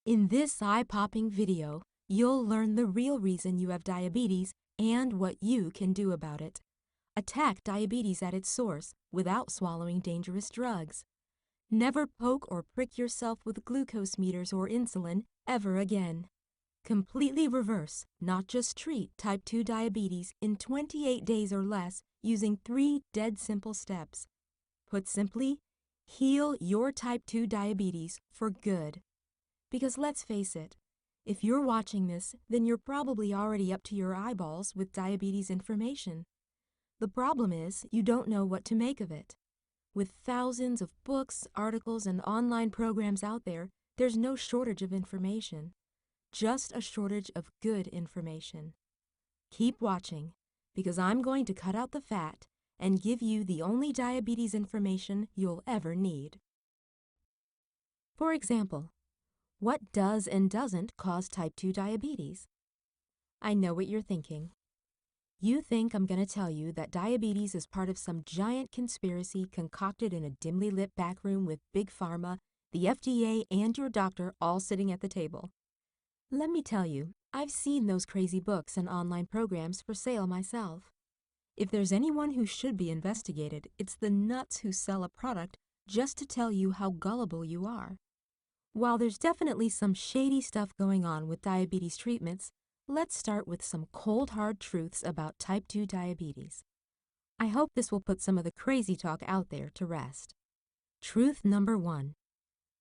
In this eye-popping video, you'll learn the real reason you have diabetes and what you can do about it. Attack diabetes at its source without swallowing dangerous drugs. Never poke or prick yourself with glucose meters or insulin ever again. Completely reverse, not just treat type 2 diabetes in 28 days or less using 3 dead simple steps. Put simply, heal your type 2 diabetes for good. Because let's face it, if you're watching this, then you're probably already up to your eyeballs with diabetes information. The problem is you don't know what to make of it. With thousands of books, articles, and online programs out there, there's no shortage of information. Just a shortage of good information. Keep watching, because I'm going to cut out the fat and give you the only diabetes information you'll ever need. For example, what does and doesn't cause type 2 diabetes? I know what you're thinking. You think I'm going to tell you that diabetes is part of some giant conspiracy concocted in a dimly lit back room with Big Pharma, the FDA, and your doctor all sitting at the table. Let me tell you, I've seen those crazy books and online programs for sale myself. If there's anyone who should be investigated, it's the nuts who sell a product just to tell you how gullible you are. While there's definitely some shady stuff going on with diabetes treatments, let's start with some cold hard truths about type 2 diabetes. I hope this will put some of the crazy talk out there to rest. Truth number 1.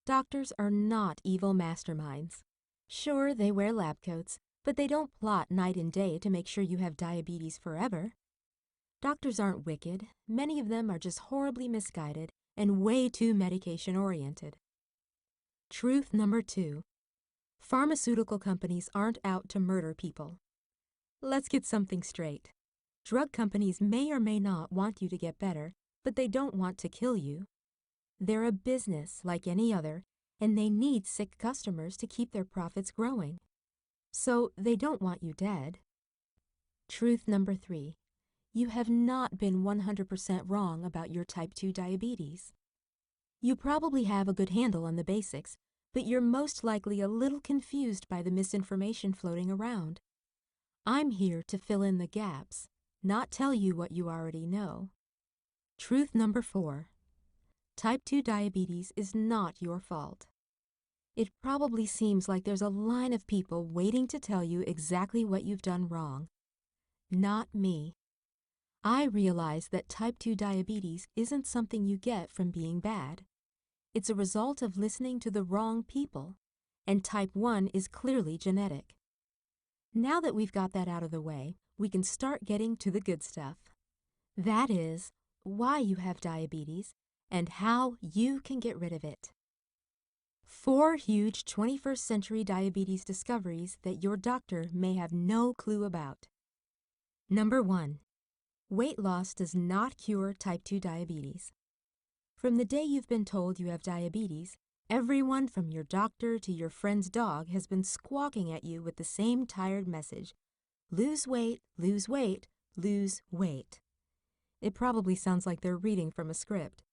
Doctors are not evil masterminds. Sure, they wear lab coats, but they don't plot night and day to make sure you have diabetes forever. Doctors aren't wicked. Many of them are just horribly misguided and way too medication-oriented. Truth number 2. Pharmaceutical companies aren't out to murder people. Let's get something straight. Drug companies may or may not want you to get better, but they don't want to kill you. They're a business like any other, and they need sick customers to keep their profits growing. So they don't want you dead. Truth number 3. You have not been 100% wrong about your type 2 diabetes. You probably have a good handle on the basics, but you're most likely a little confused by the misinformation floating around. I'm here to fill in the gaps, not tell you what you already know. Truth number 4. Type 2 diabetes is not your fault. It probably seems like there's a line of people waiting to tell you exactly what you've done wrong. Not me. I realize that type 2 diabetes isn't something you get from being bad. It's a result of listening to the wrong people, and type 1 is clearly genetic. Now that we've got that out of the way, we can start getting to the good stuff. That is, why you have diabetes and how you can get rid of it. 4 huge 21st century diabetes discoveries that your doctor may have no clue about. Number 1. Weight loss does not cure type 2 diabetes. From the day you've been told you have diabetes, everyone from your doctor to your friend's dog has been squawking at you with the same tired message: lose weight, lose weight, lose weight. It probably sounds like they're reading from a script.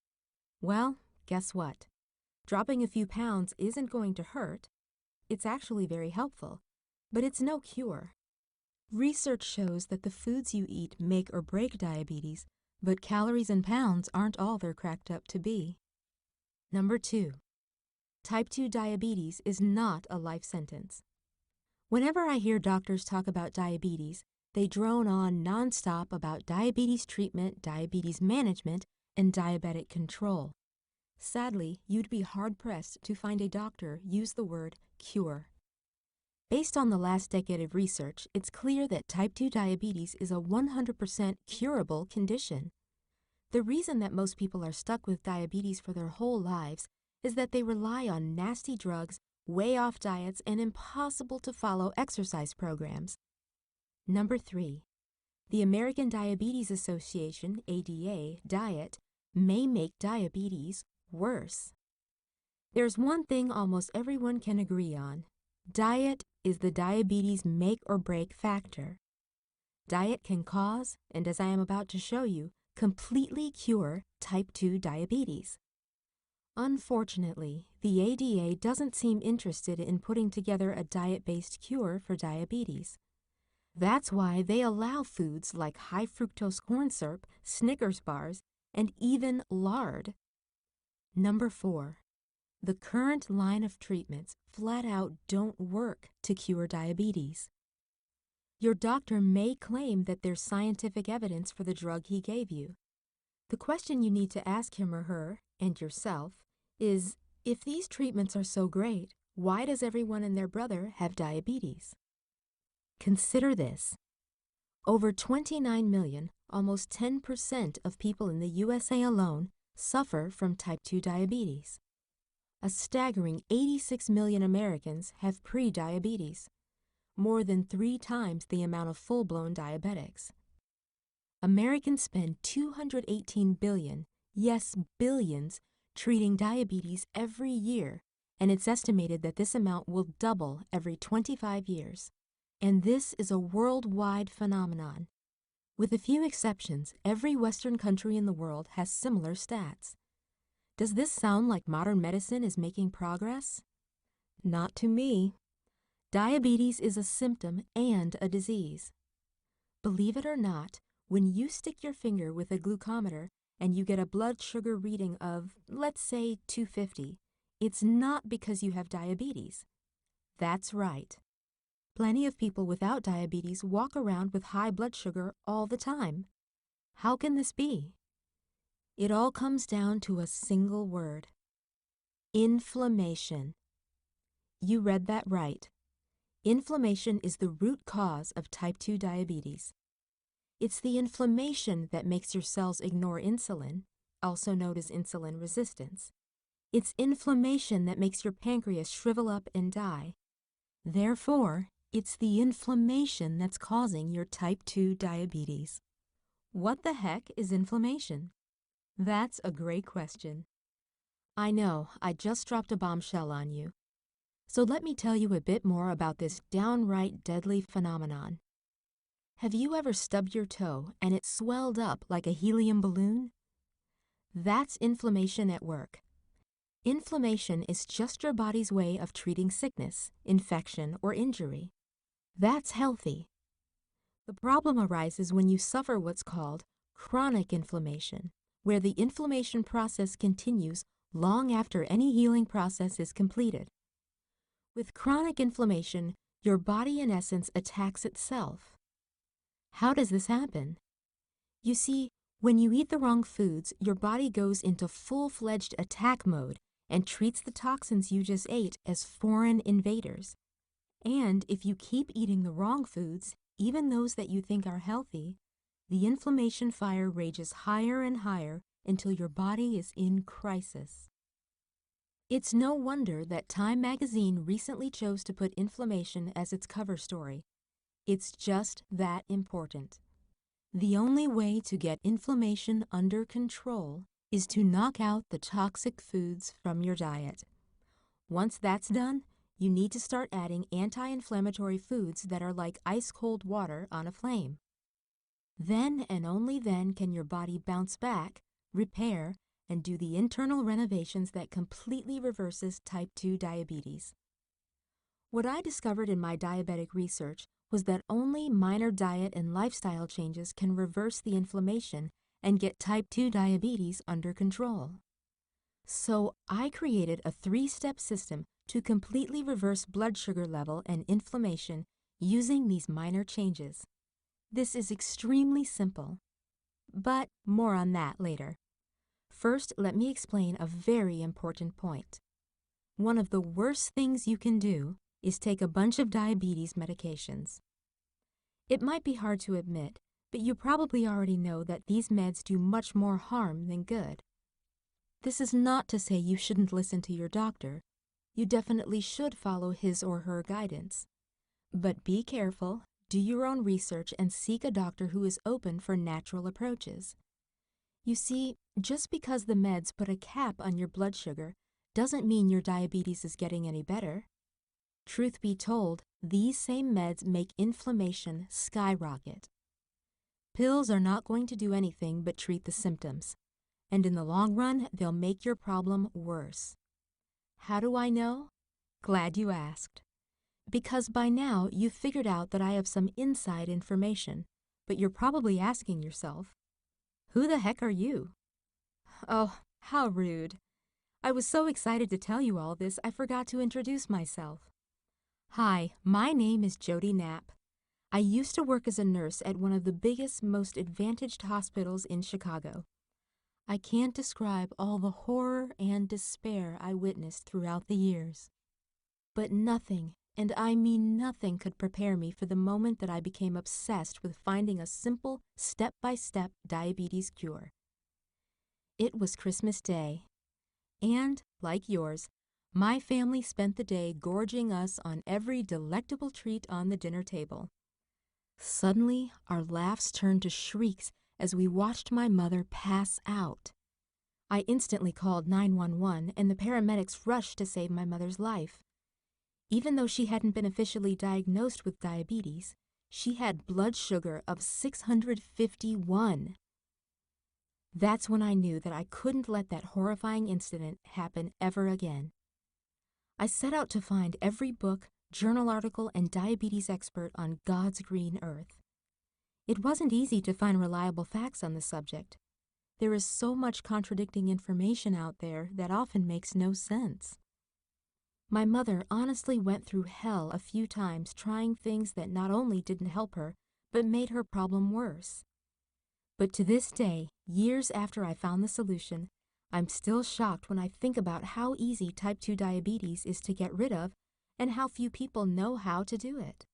Well, guess what? Dropping a few pounds isn't going to hurt. It's actually very helpful, but it's no cure. Research shows that the foods you eat make or break diabetes, but calories and pounds aren't all they're cracked up to be. Number 2. Type 2 diabetes is not a life sentence. Whenever I hear doctors talk about diabetes, they drone on nonstop about diabetes treatment, diabetes management, and diabetic control. Sadly, you'd be hard-pressed to find a doctor use the word cure. Based on the last decade of research, it's clear that type 2 diabetes is a 100% curable condition. The reason that most people are stuck with diabetes for their whole lives is that they rely on nasty drugs, way off diets, and impossible-to-follow exercise programs. Number 3. The American Diabetes Association, ADA, diet may make diabetes worse. There's one thing almost everyone can agree on. Diet is the diabetes make or break factor. Diet can cause, and as I am about to show you, completely cure type 2 diabetes. Unfortunately, the ADA doesn't seem interested in putting together a diet-based cure for diabetes. That's why they allow foods like high fructose corn syrup, Snickers bars, and even lard. Number 4. The current line of treatments flat out don't work to cure diabetes. Your doctor may claim that there's scientific evidence for the drug he gave you. The question you need to ask him or her, and yourself, is, if these treatments are so great, why does everyone and their brother have diabetes? Consider this. Over 29 million, almost 10% of people in the USA alone, suffer from type 2 diabetes. A staggering 86 million Americans have pre-diabetes, more than 3 times the amount of full-blown diabetics. Americans spend $218 billion, yes, billions, treating diabetes every year, and it's estimated that this amount will double every 25 years. And this is a worldwide phenomenon. With a few exceptions, every Western country in the world has similar stats. Does this sound like modern medicine is making progress? Not to me. Diabetes is a symptom and a disease. Believe it or not, when you stick your finger with a glucometer and you get a blood sugar reading of, let's say, 250, it's not because you have diabetes. That's right. Plenty of people without diabetes walk around with high blood sugar all the time. How can this be? It all comes down to a single word: inflammation. You read that right. Inflammation is the root cause of type 2 diabetes. It's the inflammation that makes your cells ignore insulin, also known as insulin resistance. It's inflammation that makes your pancreas shrivel up and die. Therefore, it's the inflammation that's causing your type 2 diabetes. What the heck is inflammation? That's a great question. I know, I just dropped a bombshell on you. So let me tell you a bit more about this downright deadly phenomenon. Have you ever stubbed your toe and it swelled up like a helium balloon? That's inflammation at work. Inflammation is just your body's way of treating sickness, infection, or injury. That's healthy. The problem arises when you suffer what's called chronic inflammation, where the inflammation process continues long after any healing process is completed. With chronic inflammation, your body in essence attacks itself. How does this happen? You see, when you eat the wrong foods, your body goes into full-fledged attack mode and treats the toxins you just ate as foreign invaders. And if you keep eating the wrong foods, even those that you think are healthy, the inflammation fire rages higher and higher until your body is in crisis. It's no wonder that Time magazine recently chose to put inflammation as its cover story. It's just that important. The only way to get inflammation under control is to knock out the toxic foods from your diet. Once that's done, you need to start adding anti-inflammatory foods that are like ice-cold water on a flame. Then and only then can your body bounce back, repair, and do the internal renovations that completely reverses type 2 diabetes. What I discovered in my diabetic research was that only minor diet and lifestyle changes can reverse the inflammation and get type 2 diabetes under control. So I created a 3-step system to completely reverse blood sugar level and inflammation using these minor changes. This is extremely simple, but more on that later. First, let me explain a very important point. One of the worst things you can do is take a bunch of diabetes medications. It might be hard to admit, but you probably already know that these meds do much more harm than good. This is not to say you shouldn't listen to your doctor. You definitely should follow his or her guidance. But be careful, do your own research, and seek a doctor who is open for natural approaches. You see, just because the meds put a cap on your blood sugar doesn't mean your diabetes is getting any better. Truth be told, these same meds make inflammation skyrocket. Pills are not going to do anything but treat the symptoms. and in the long run, they'll make your problem worse. How do I know? Glad you asked. Because by now, you've figured out that I have some inside information, but you're probably asking yourself, who the heck are you? Oh, how rude. I was so excited to tell you all this, I forgot to introduce myself. Hi, my name is Jody Knapp. I used to work as a nurse at one of the biggest, most advantaged hospitals in Chicago. I can't describe all the horror and despair I witnessed throughout the years. But nothing, and I mean nothing, could prepare me for the moment that I became obsessed with finding a simple, step-by-step diabetes cure. It was Christmas Day, and, like yours, my family spent the day gorging us on every delectable treat on the dinner table. Suddenly, our laughs turned to shrieks as we watched my mother pass out. I instantly called 911, and the paramedics rushed to save my mother's life. Even though she hadn't been officially diagnosed with diabetes, she had blood sugar of 651. That's when I knew that I couldn't let that horrifying incident happen ever again. I set out to find every book, journal article, and diabetes expert on God's green earth. It wasn't easy to find reliable facts on the subject. There is so much contradicting information out there that often makes no sense. My mother honestly went through hell a few times trying things that not only didn't help her, but made her problem worse. But to this day, years after I found the solution, I'm still shocked when I think about how easy type 2 diabetes is to get rid of and how few people know how to do it.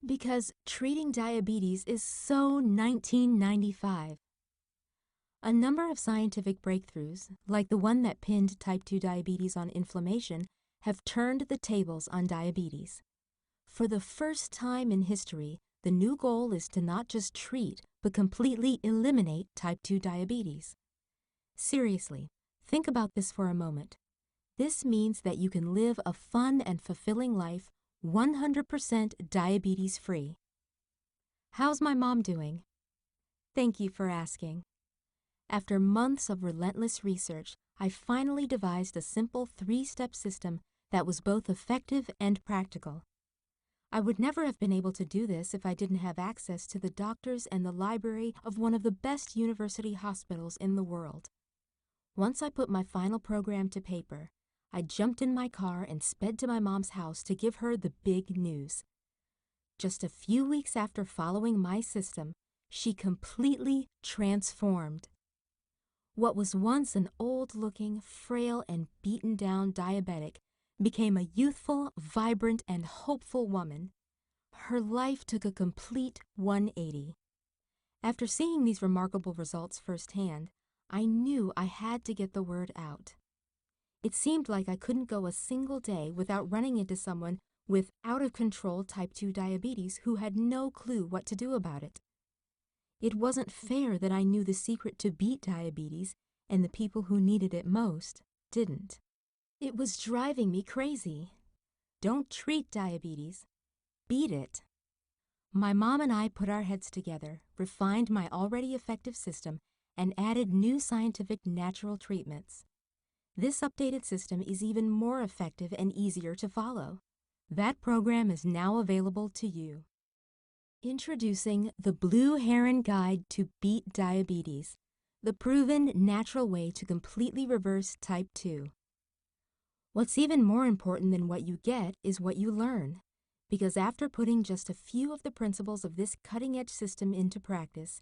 Because treating diabetes is so 1995. A number of scientific breakthroughs, like the one that pinned type 2 diabetes on inflammation, have turned the tables on diabetes. For the first time in history, the new goal is to not just treat, but completely eliminate type 2 diabetes. Seriously, think about this for a moment. This means that you can live a fun and fulfilling life 100% diabetes-free. How's my mom doing? Thank you for asking. After months of relentless research, I finally devised a simple 3-step system that was both effective and practical. I would never have been able to do this if I didn't have access to the doctors and the library of one of the best university hospitals in the world. Once I put my final program to paper, I jumped in my car and sped to my mom's house to give her the big news. Just a few weeks after following my system, she completely transformed. What was once an old-looking, frail, and beaten-down diabetic became a youthful, vibrant, and hopeful woman. Her life took a complete 180. After seeing these remarkable results firsthand, I knew I had to get the word out. It seemed like I couldn't go a single day without running into someone with out-of-control type 2 diabetes who had no clue what to do about it. It wasn't fair that I knew the secret to beat diabetes and the people who needed it most didn't. It was driving me crazy. Don't treat diabetes, beat it. My mom and I put our heads together, refined my already effective system, and added new scientific natural treatments. This updated system is even more effective and easier to follow. That program is now available to you. Introducing the Blue Heron Guide to Beat Diabetes, the proven natural way to completely reverse type 2. What's even more important than what you get is what you learn, because after putting just a few of the principles of this cutting-edge system into practice,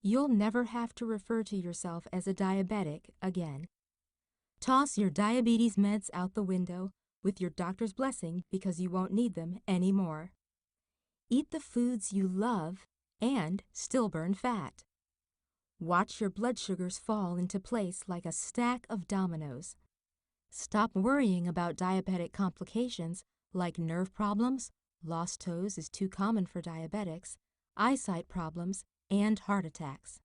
you'll never have to refer to yourself as a diabetic again. Toss your diabetes meds out the window with your doctor's blessing because you won't need them anymore. Eat the foods you love and still burn fat. Watch your blood sugars fall into place like a stack of dominoes. Stop worrying about diabetic complications like nerve problems, lost toes is too common for diabetics, eyesight problems, and heart attacks.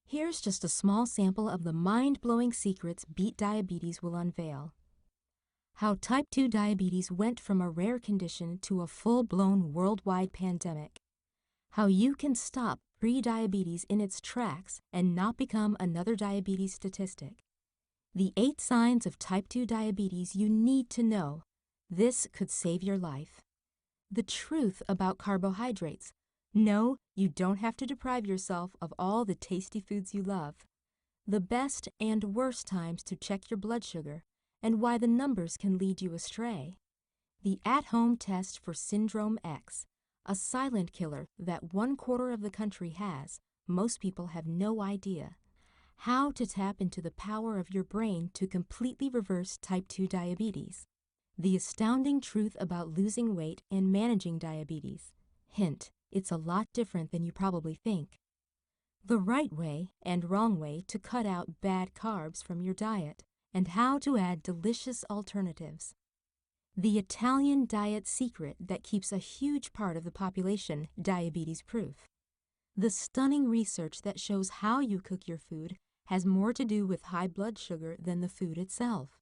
Here's just a small sample of the mind-blowing secrets Beat Diabetes will unveil. How type 2 diabetes went from a rare condition to a full-blown worldwide pandemic. How you can stop pre-diabetes in its tracks and not become another diabetes statistic. The 8 signs of type 2 diabetes you need to know. This could save your life. The truth about carbohydrates. No, you don't have to deprive yourself of all the tasty foods you love. The best and worst times to check your blood sugar and why the numbers can lead you astray. The at-home test for Syndrome X, a silent killer that 1/4 of the country has. Most people have no idea. How to tap into the power of your brain to completely reverse type 2 diabetes. The astounding truth about losing weight and managing diabetes. Hint, it's a lot different than you probably think. The right way and wrong way to cut out bad carbs from your diet, and how to add delicious alternatives. The Italian diet secret that keeps a huge part of the population diabetes-proof. The stunning research that shows how you cook your food has more to do with high blood sugar than the food itself.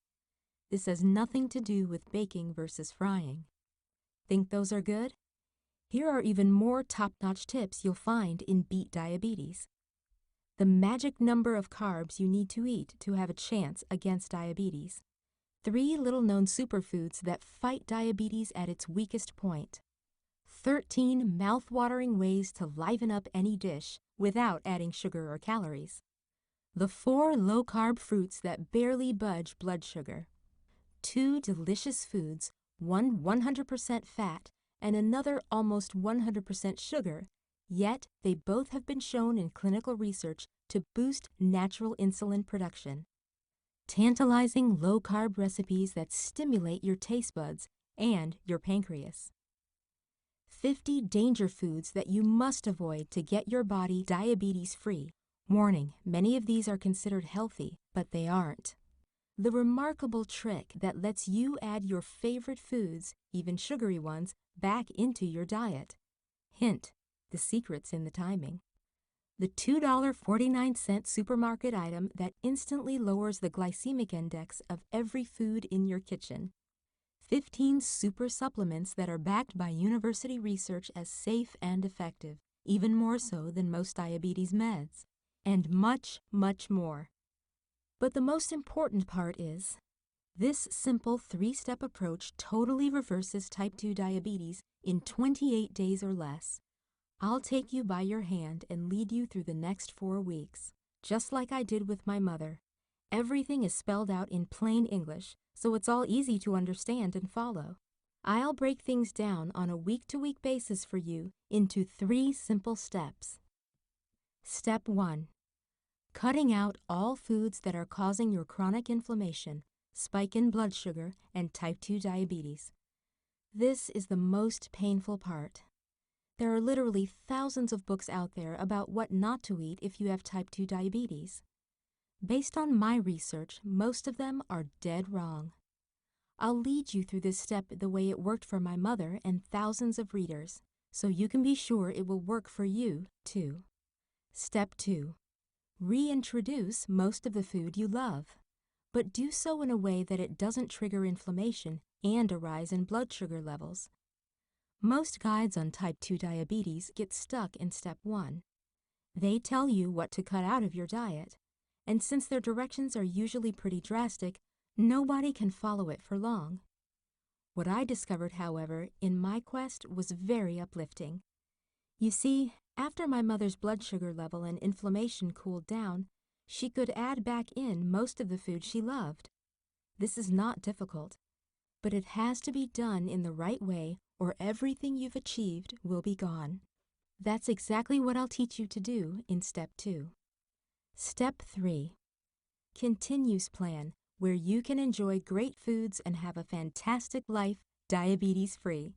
This has nothing to do with baking versus frying. Think those are good? Here are even more top-notch tips you'll find in Beat Diabetes. The magic number of carbs you need to eat to have a chance against diabetes. 3 little-known superfoods that fight diabetes at its weakest point. 13 mouth-watering ways to liven up any dish without adding sugar or calories. The 4 low-carb fruits that barely budge blood sugar. 2 delicious foods, one 100% fat and another almost 100% sugar, yet they both have been shown in clinical research to boost natural insulin production. Tantalizing low-carb recipes that stimulate your taste buds and your pancreas. 50 danger foods that you must avoid to get your body diabetes-free. Warning, many of these are considered healthy, but they aren't. The remarkable trick that lets you add your favorite foods, even sugary ones, back into your diet. Hint, the secret's in the timing. The $2.49 supermarket item that instantly lowers the glycemic index of every food in your kitchen. 15 super supplements that are backed by university research as safe and effective, even more so than most diabetes meds. And much, much more. But the most important part is, this simple 3-step approach totally reverses type 2 diabetes in 28 days or less. I'll take you by your hand and lead you through the next 4 weeks, just like I did with my mother. Everything is spelled out in plain English, so it's all easy to understand and follow. I'll break things down on a week-to-week basis for you into 3 simple steps. Step 1. Cutting out all foods that are causing your chronic inflammation, spike in blood sugar, and type 2 diabetes. This is the most painful part. There are literally thousands of books out there about what not to eat if you have type 2 diabetes. Based on my research, most of them are dead wrong. I'll lead you through this step the way it worked for my mother and thousands of readers, so you can be sure it will work for you, too. Step 2. Reintroduce most of the food you love, but do so in a way that it doesn't trigger inflammation and a rise in blood sugar levels. Most guides on type 2 diabetes get stuck in step 1. They tell you what to cut out of your diet, and since their directions are usually pretty drastic, nobody can follow it for long. What I discovered, however, in my quest was very uplifting. You see, after my mother's blood sugar level and inflammation cooled down, she could add back in most of the food she loved. This is not difficult, but it has to be done in the right way or everything you've achieved will be gone. That's exactly what I'll teach you to do in Step 2. Step 3. Continues plan, where you can enjoy great foods and have a fantastic life diabetes-free.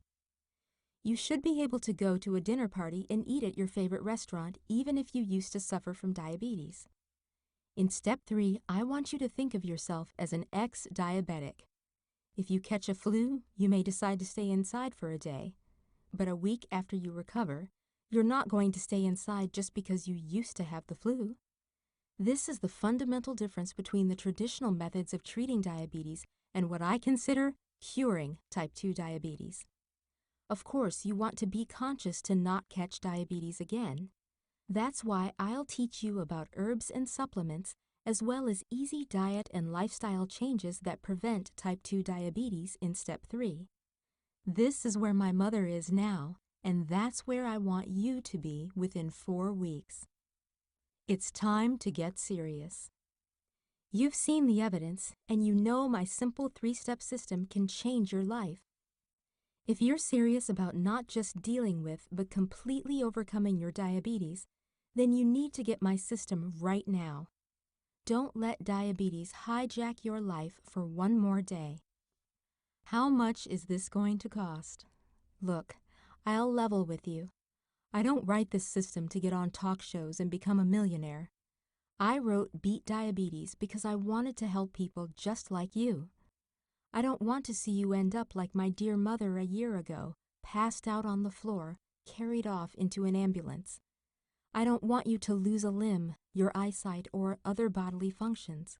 You should be able to go to a dinner party and eat at your favorite restaurant even if you used to suffer from diabetes. In Step 3, I want you to think of yourself as an ex-diabetic. If you catch a flu, you may decide to stay inside for a day. But a week after you recover, you're not going to stay inside just because you used to have the flu. This is the fundamental difference between the traditional methods of treating diabetes and what I consider curing type 2 diabetes. Of course, you want to be conscious to not catch diabetes again. That's why I'll teach you about herbs and supplements, as well as easy diet and lifestyle changes that prevent type 2 diabetes in step 3. This is where my mother is now, and that's where I want you to be within 4 weeks. It's time to get serious. You've seen the evidence, and you know my simple 3-step system can change your life. If you're serious about not just dealing with, but completely overcoming your diabetes, then you need to get my system right now. Don't let diabetes hijack your life for one more day. How much is this going to cost? Look, I'll level with you. I don't write this system to get on talk shows and become a millionaire. I wrote Beat Diabetes because I wanted to help people just like you. I don't want to see you end up like my dear mother a year ago, passed out on the floor, carried off into an ambulance. I don't want you to lose a limb, your eyesight, or other bodily functions.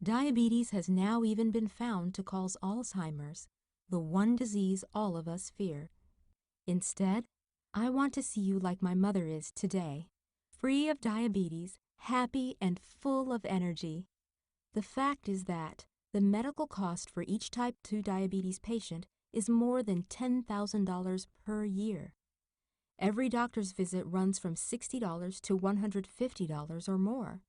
Diabetes has now even been found to cause Alzheimer's, the one disease all of us fear. Instead, I want to see you like my mother is today, free of diabetes, happy and full of energy. The fact is that the medical cost for each type 2 diabetes patient is more than $10,000 per year. Every doctor's visit runs from $60 to $150 or more.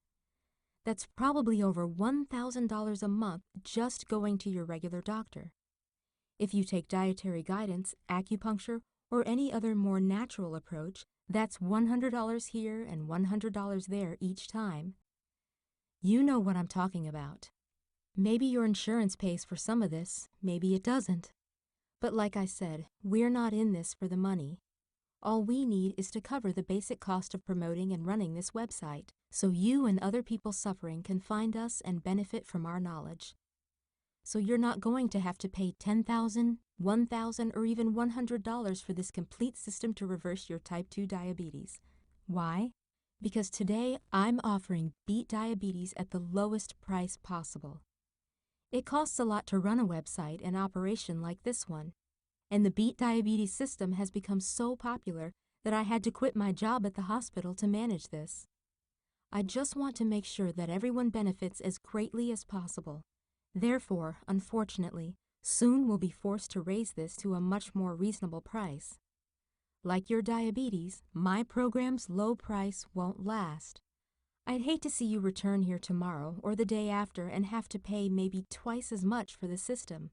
That's probably over $1,000 a month just going to your regular doctor. If you take dietary guidance, acupuncture, or any other more natural approach, that's $100 here and $100 there each time. You know what I'm talking about. Maybe your insurance pays for some of this, maybe it doesn't. But like I said, we're not in this for the money. All we need is to cover the basic cost of promoting and running this website, so you and other people suffering can find us and benefit from our knowledge. So you're not going to have to pay $10,000, $1,000, or even $100 for this complete system to reverse your type 2 diabetes. Why? Because today I'm offering Beat Diabetes at the lowest price possible. It costs a lot to run a website and operation like this one. And the Beat Diabetes system has become so popular that I had to quit my job at the hospital to manage this. I just want to make sure that everyone benefits as greatly as possible. Therefore, unfortunately, soon we'll be forced to raise this to a much more reasonable price. Like your diabetes, my program's low price won't last. I'd hate to see you return here tomorrow or the day after and have to pay maybe twice as much for the system.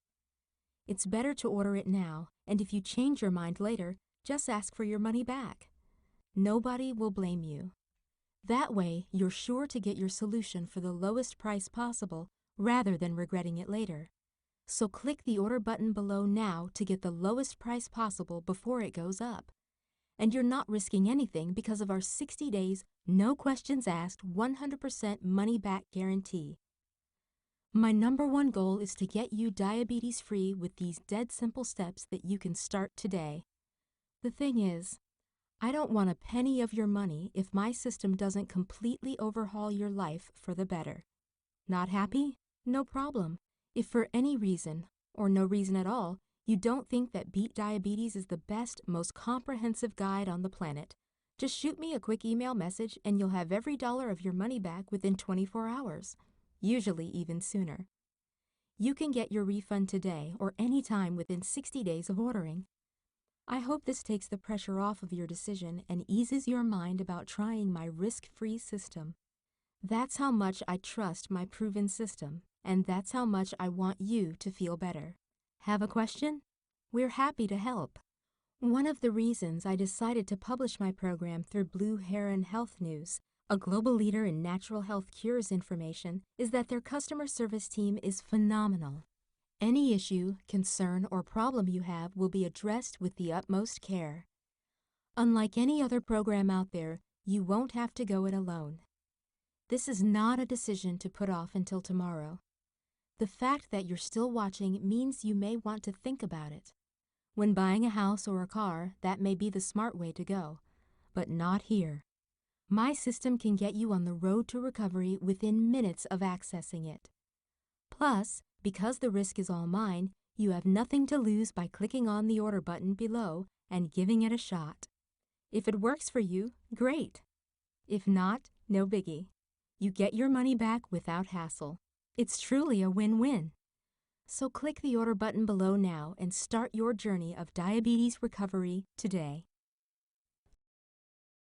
It's better to order it now, and if you change your mind later, just ask for your money back. Nobody will blame you. That way, you're sure to get your solution for the lowest price possible rather than regretting it later. So click the order button below now to get the lowest price possible before it goes up. And you're not risking anything because of our 60 days, no questions asked, 100% money back guarantee. My #1 goal is to get you diabetes-free with these dead simple steps that you can start today. The thing is, I don't want a penny of your money if my system doesn't completely overhaul your life for the better. Not happy? No problem. If for any reason, or no reason at all, you don't think that Beat Diabetes is the best, most comprehensive guide on the planet, just shoot me a quick email message and you'll have every dollar of your money back within 24 hours. Usually even sooner. You can get your refund today or any time within 60 days of ordering. I hope this takes the pressure off of your decision and eases your mind about trying my risk-free system. That's how much I trust my proven system, and that's how much I want you to feel better. Have a question? We're happy to help. One of the reasons I decided to publish my program through Blue Heron Health News, a global leader in natural health cures information, is that their customer service team is phenomenal. Any issue, concern, or problem you have will be addressed with the utmost care. Unlike any other program out there, you won't have to go it alone. This is not a decision to put off until tomorrow. The fact that you're still watching means you may want to think about it. When buying a house or a car, that may be the smart way to go, but not here. My system can get you on the road to recovery within minutes of accessing it. Plus, because the risk is all mine, you have nothing to lose by clicking on the order button below and giving it a shot. If it works for you, great. If not, no biggie. You get your money back without hassle. It's truly a win-win. So click the order button below now and start your journey of diabetes recovery today.